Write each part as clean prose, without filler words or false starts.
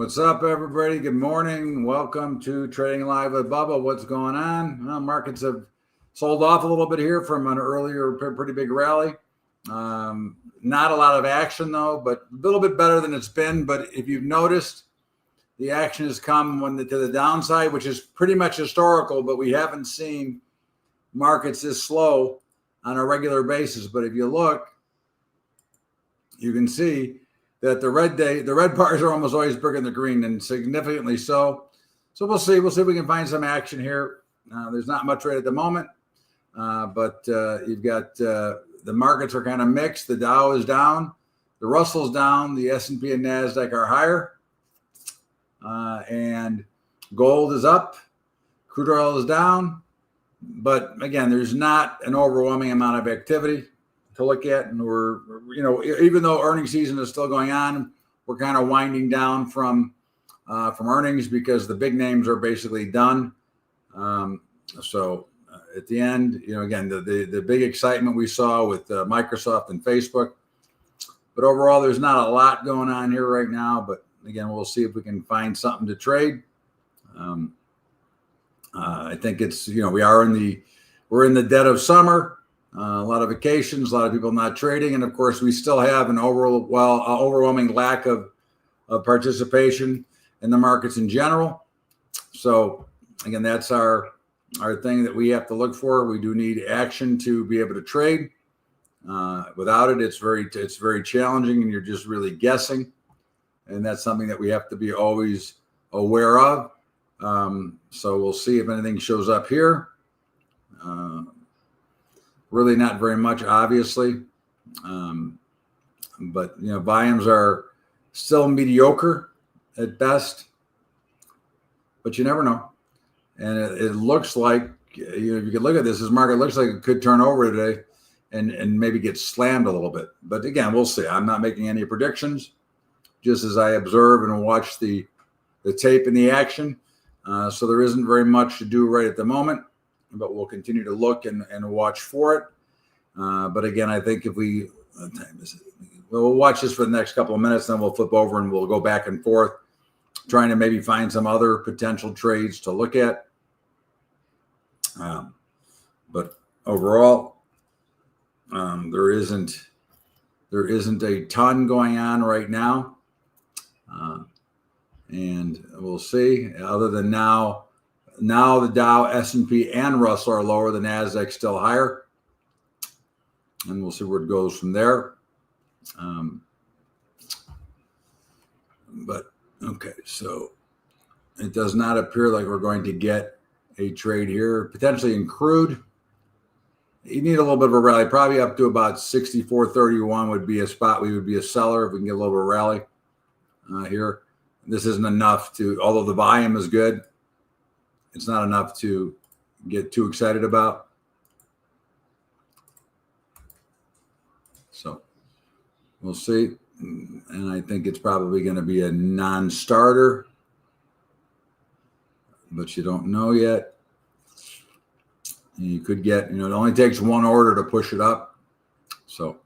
What's up, everybody? Good morning. Welcome to Trading Live with Bubba. What's going on? Well, markets have sold off a little bit here from an earlier pretty big rally. Not a lot of action, though, but a little bit better than it's been. But if you've noticed, the action has come to the downside, which is pretty much historical, but we haven't seen markets this slow on a regular basis. But if you look, you can see that the red bars are almost always bigger than the green, and significantly so. So we'll see. We'll see if we can find some action here. There's not much right at the moment, but you've got the markets are kind of mixed. The Dow is down, the Russell's down, the S&P and NASDAQ are higher, and gold is up, crude oil is down. But again, there's not an overwhelming amount of activity to look at, and we're, even though earnings season is still going on, we're kind of winding down from earnings because the big names are basically done. So at the end, again, the big excitement we saw with Microsoft and Facebook, but overall, there's not a lot going on here right now. But again, we'll see if we can find something to trade. I think it's we're in the dead of summer. A lot of vacations, a lot of people not trading, and of course, we still have an overwhelming lack of participation in the markets in general. So, again, that's our thing that we have to look for. We do need action to be able to trade. Without it, it's very challenging, and you're just really guessing, and that's something that we have to be always aware of. So we'll see if anything shows up here. Really not very much, obviously. But, volumes are still mediocre at best. But you never know. And it looks like, if you could look at this market looks like it could turn over today and maybe get slammed a little bit. But again, we'll see. I'm not making any predictions, just as I observe and watch the tape and the action. So there isn't very much to do right at the moment, but we'll continue to look and watch for it. But again, I think if we'll watch this for the next couple of minutes, then we'll flip over and we'll go back and forth, trying to maybe find some other potential trades to look at. But overall, there isn't a ton going on right now. And we'll see. Other than now the Dow, S&P, and Russell are lower. The NASDAQ still higher. And we'll see where it goes from there. But, okay, so it does not appear like we're going to get a trade here. Potentially in crude, you need a little bit of a rally. Probably up to about 64.31 would be a spot we would be a seller if we can get a little bit of rally here. This isn't enough although the volume is good, it's not enough to get too excited about. So we'll see. And I think it's probably going to be a non-starter, but you don't know yet. And you could get, it only takes one order to push it up. So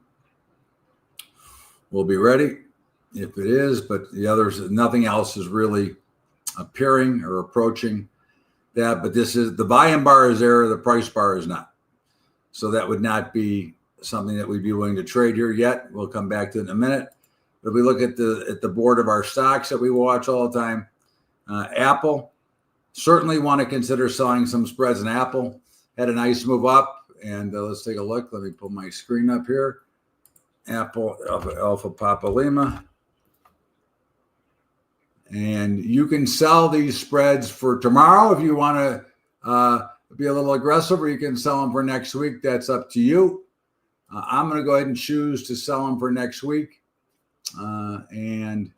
we'll be ready if it is, but nothing else is really appearing or approaching that. But the volume bar is there, the price bar is not. So that would not be something that we'd be willing to trade here yet. We'll come back to it in a minute. But if we look at the board of our stocks that we watch all the time, Apple, certainly want to consider selling some spreads in Apple. Had a nice move up, and let's take a look. Let me pull my screen up here. Apple, Alpha Papa Lima. And you can sell these spreads for tomorrow if you want to be a little aggressive, or you can sell them for next week. That's up to you. I'm going to go ahead and choose to sell them for next week. The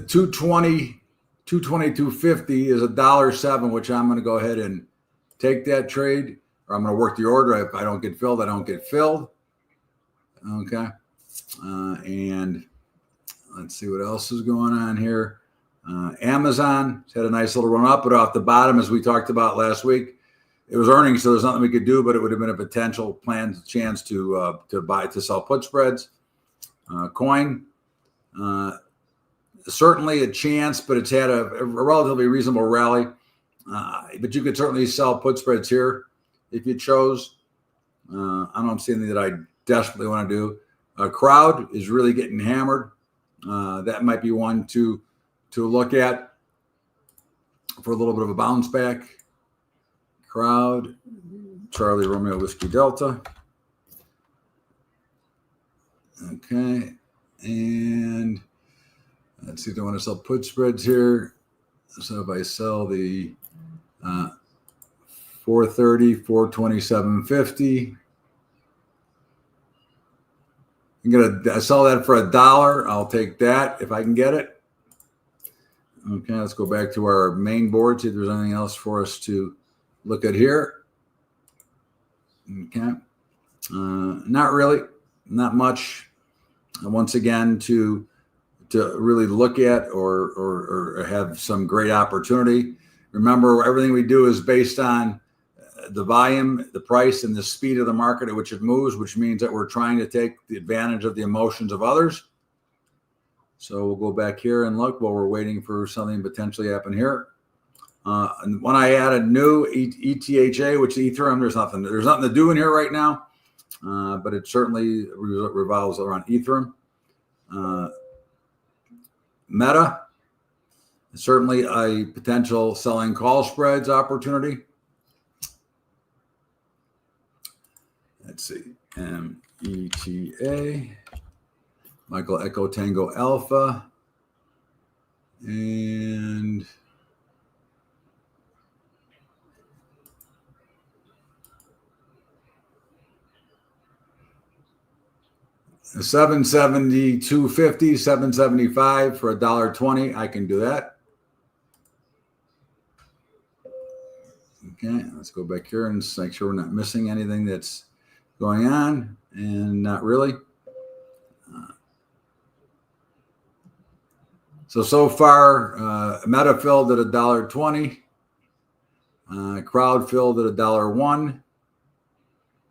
220, 222.50 is $1.07, which I'm going to go ahead and take that trade, or I'm going to work the order. If I don't get filled, I don't get filled. Okay. And let's see what else is going on here. Amazon had a nice little run up, but off the bottom, as we talked about last week, it was earnings, so there's nothing we could do, but it would have been a potential planned chance to sell put spreads. Coin, certainly a chance, but it's had a relatively reasonable rally. But you could certainly sell put spreads here if you chose. I don't see anything that I desperately want to do. Crowd is really getting hammered. That might be one to look at for a little bit of a bounce back. Crowd, Charlie Romeo Whiskey Delta. Okay, and let's see if I want to sell put spreads here. So if I sell the 430, 427.50, I'm gonna sell that for $1. I'll take that if I can get it. Okay, let's go back to our main board, see if there's anything else for us to look at here. Okay, not really, not much. Once again, to really look at or have some great opportunity. Remember, everything we do is based on the volume, the price, and the speed of the market at which it moves, which means that we're trying to take the advantage of the emotions of others. So we'll go back here and look while we're waiting for something to potentially happen here. And when I add a new ETHA, which is Ethereum, there's nothing to do in here right now, but it certainly revolves around Ethereum. Meta, certainly a potential selling call spreads opportunity. Let's see, META, Michael Echo Tango Alpha, and a 770, 250, 775 for $1.20. I can do that. Okay, let's go back here and make sure we're not missing anything that's going on, and not really. So far, Meta filled at $1.20. Crowd filled at $1.01.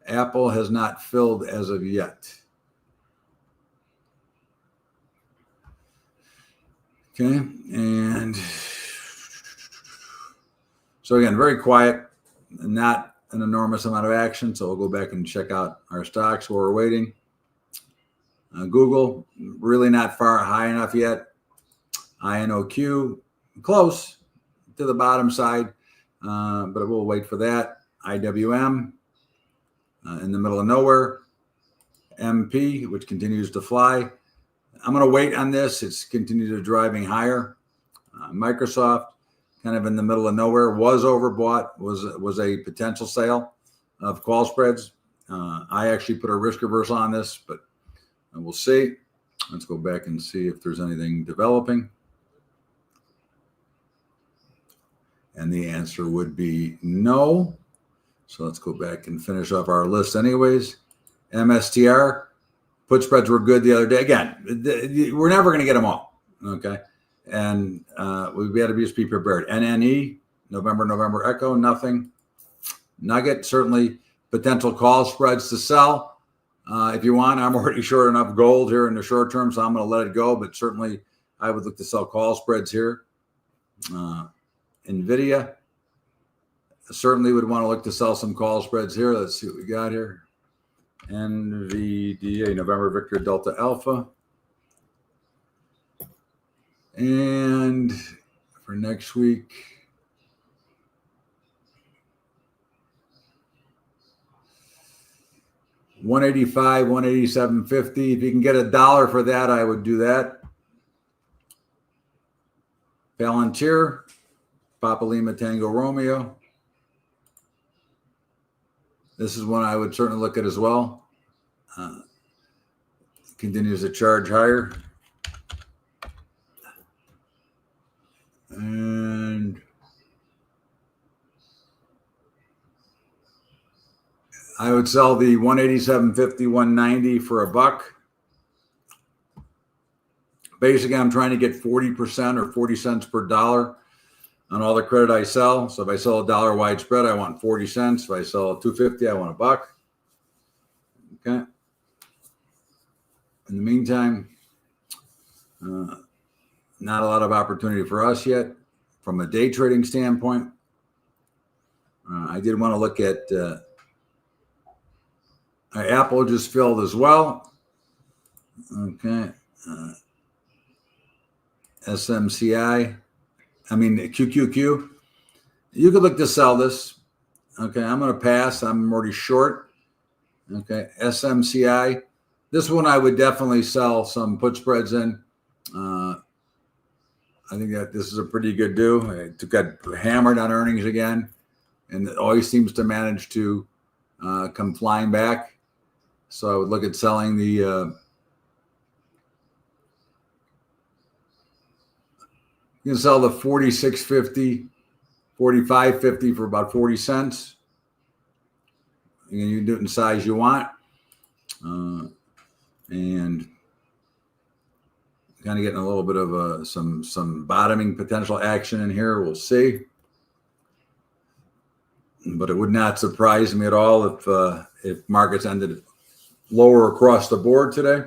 Apple has not filled as of yet. Okay, and so again, very quiet, not an enormous amount of action. So we'll go back and check out our stocks while we're waiting. Google, really not far high enough yet. INOQ, close to the bottom side, but we'll wait for that. IWM, in the middle of nowhere. MP, which continues to fly. I'm going to wait on this. It's continued to driving higher. Microsoft, kind of in the middle of nowhere, was overbought, was a potential sale of call spreads. I actually put a risk reversal on this, but we'll see. Let's go back and see if there's anything developing. And the answer would be no. So let's go back and finish up our list anyways. MSTR, put spreads were good the other day. Again, we're never going to get them all, okay? And we had to just be prepared. NNE, November Echo, nothing. Nugget, certainly potential call spreads to sell. If you want, I'm already short enough gold here in the short term, so I'm going to let it go. But certainly I would look to sell call spreads here. NVIDIA, certainly would want to look to sell some call spreads here. Let's see what we got here. NVDA, November Victor Delta Alpha. And for next week, $185, $187.50. If you can get $1 for that, I would do that. Palantir, Papa Lima Tango Romeo. This is one I would certainly look at as well. Continues to charge higher. And I would sell the 187.50, 190 for $1. Basically, I'm trying to get 40% or 40 cents per dollar on all the credit I sell. So if I sell $1 wide spread, I want 40 cents. If I sell $2.50, I want $1. Okay. In the meantime, not a lot of opportunity for us yet from a day trading standpoint. I did want to look at Apple just filled as well. Okay. SMCI, QQQ. You could look to sell this. Okay, I'm going to pass. I'm already short. Okay, SMCI. This one I would definitely sell some put spreads in. I think that this is a pretty good do. It got hammered on earnings again, and it always seems to manage to come flying back. So I would look at selling the you can sell the 46.50, 45.50 for about 40 cents. You can do it in size you want. And kind of getting a little bit of some bottoming potential action in here. We'll see. But it would not surprise me at all if markets ended lower across the board today.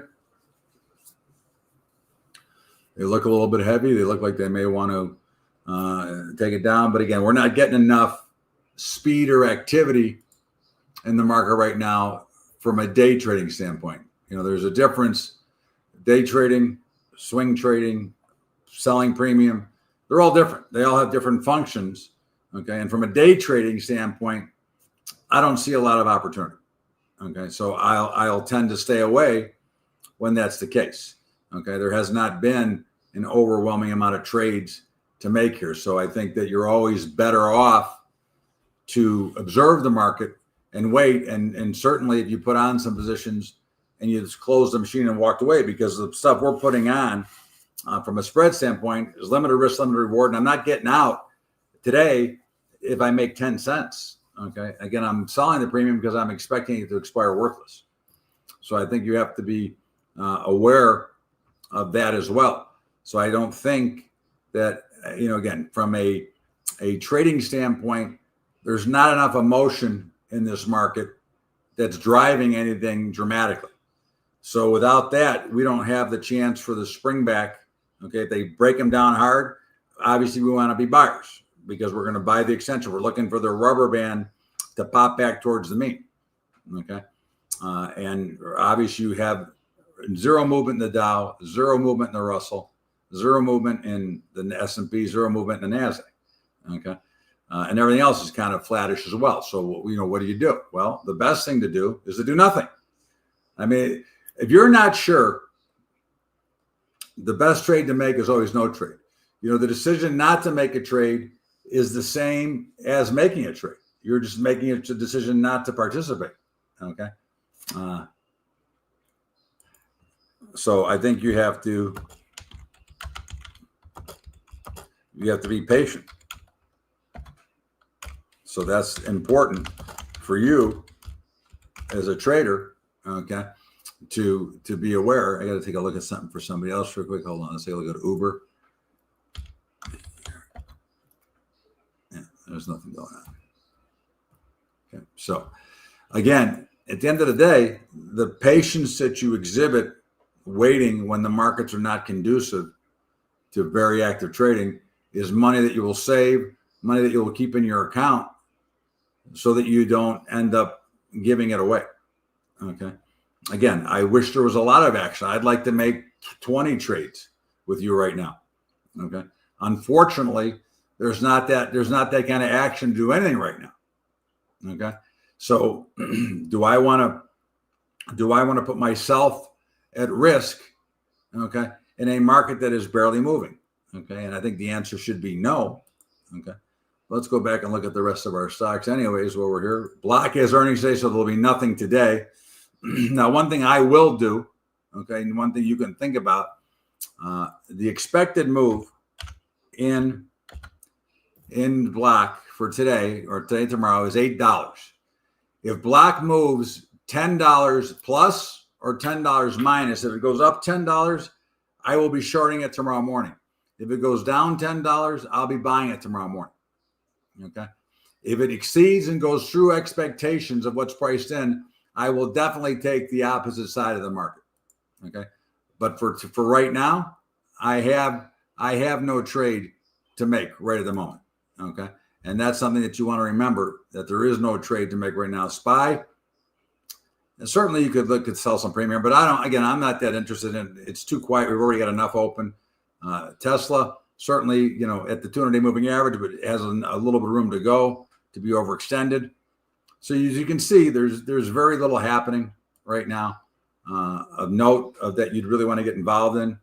They look a little bit heavy. They look like they may want to take it down. But again, we're not getting enough speed or activity in the market right now from a day trading standpoint. There's a difference. Day trading, swing trading, selling premium, they're all different. They all have different functions. Okay. And from a day trading standpoint, I don't see a lot of opportunity. Okay. So I'll tend to stay away when that's the case. Okay. There has not been an overwhelming amount of trades to make here. So I think that you're always better off to observe the market and wait. And certainly if you put on some positions and you just closed the machine and walked away, because the stuff we're putting on from a spread standpoint is limited risk, limited reward. And I'm not getting out today if I make 10 cents. Okay. Again, I'm selling the premium because I'm expecting it to expire worthless. So I think you have to be aware of that as well. So I don't think that, again, from a trading standpoint, there's not enough emotion in this market that's driving anything dramatically. So without that, we don't have the chance for the spring back. Okay. If they break them down hard, obviously we want to be buyers because we're going to buy the extension. We're looking for the rubber band to pop back towards the mean. Okay. And obviously you have zero movement in the Dow, zero movement in the Russell, zero movement in the S&P, zero movement in the NASDAQ. Okay. And everything else is kind of flattish as well. So, what do you do? Well, the best thing to do is to do nothing. I mean, if you're not sure, the best trade to make is always no trade. The decision not to make a trade is the same as making a trade. You're just making a decision not to participate. Okay. So I think you have to be patient. So that's important for you as a trader, okay, to be aware. I got to take a look at something for somebody else real quick. Hold on. Let's take a look at Uber. Yeah, there's nothing going on. Okay. So again, at the end of the day, the patience that you exhibit waiting when the markets are not conducive to very active trading is money that you will save, money that you will keep in your account so that you don't end up giving it away. Okay. Again, I wish there was a lot of action. I'd like to make 20 trades with you right now. Okay. Unfortunately, there's not that kind of action to do anything right now. Okay. So do I want to put myself at risk, okay, in a market that is barely moving? Okay. And I think the answer should be no. Okay. Let's go back and look at the rest of our stocks anyways while we're here. Block has earnings today, so there'll be nothing today. Now, one thing I will do, okay, and one thing you can think about, the expected move in Block for today or today tomorrow is $8. If Block moves $10 plus or $10 minus, if it goes up $10, I will be shorting it tomorrow morning. If it goes down $10, I'll be buying it tomorrow morning. Okay. If it exceeds and goes through expectations of what's priced in, I will definitely take the opposite side of the market. Okay. But for right now, I have no trade to make right at the moment. Okay. And that's something that you want to remember, that there is no trade to make right now. SPY, and certainly you could look at sell some premium, but I'm not that interested in it. It's too quiet. We've already got enough open. Tesla, certainly, at the 200-day moving average, but it has a little bit of room to go to be overextended. So as you can see, there's very little happening right now of note that you'd really want to get involved in.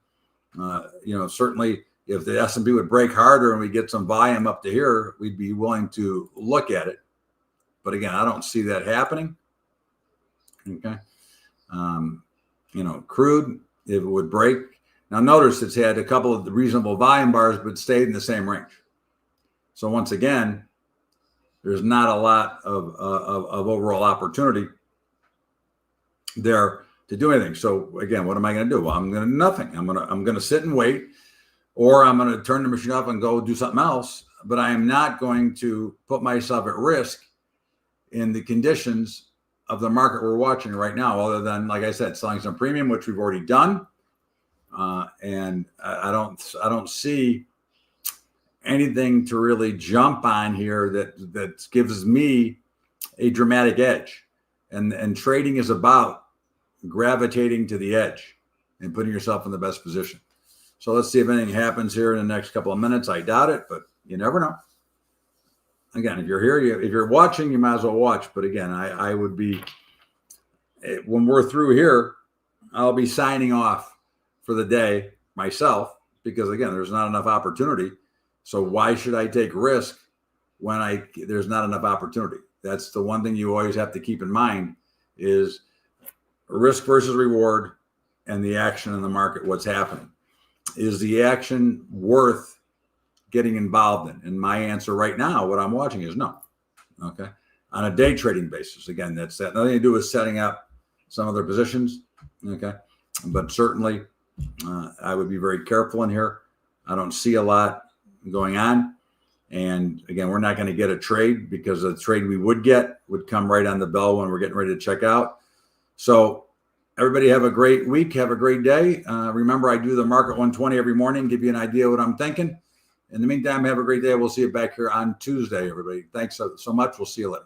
Certainly if the S&P would break harder and we get some volume up to here, we'd be willing to look at it. But again, I don't see that happening. Okay. Crude, if it would break. Now notice it's had a couple of reasonable volume bars, but stayed in the same range. So once again, there's not a lot of overall opportunity there to do anything. So again, what am I going to do? Well, I'm going to do nothing. I'm going to sit and wait, or I'm going to turn the machine off and go do something else. But I am not going to put myself at risk in the conditions of the market we're watching right now, other than, like I said, selling some premium, which we've already done. And I don't see anything to really jump on here that gives me a dramatic edge. And trading is about gravitating to the edge and putting yourself in the best position. So let's see if anything happens here in the next couple of minutes. I doubt it, but you never know. Again, if you're here, if you're watching, you might as well watch. But again, I would be, when we're through here, I'll be signing off for the day myself, because again, there's not enough opportunity. So why should I take risk when there's not enough opportunity? That's the one thing you always have to keep in mind, is risk versus reward and the action in the market. What's happening? Is the action worth getting involved in? And my answer right now, what I'm watching, is no. Okay. On a day trading basis, again, that's nothing to do with setting up some other positions. Okay. But certainly I would be very careful in here. I don't see a lot going on. And again, we're not going to get a trade, because the trade we would get would come right on the bell when we're getting ready to check out. So everybody have a great week. Have a great day. Remember, I do the Market 120 every morning, give you an idea of what I'm thinking. In the meantime, have a great day. We'll see you back here on Tuesday, everybody. Thanks so much. We'll see you later.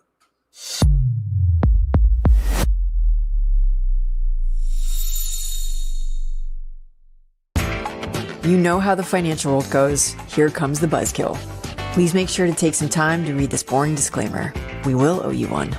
You know how the financial world goes. Here comes the buzzkill. Please make sure to take some time to read this boring disclaimer. We will owe you one.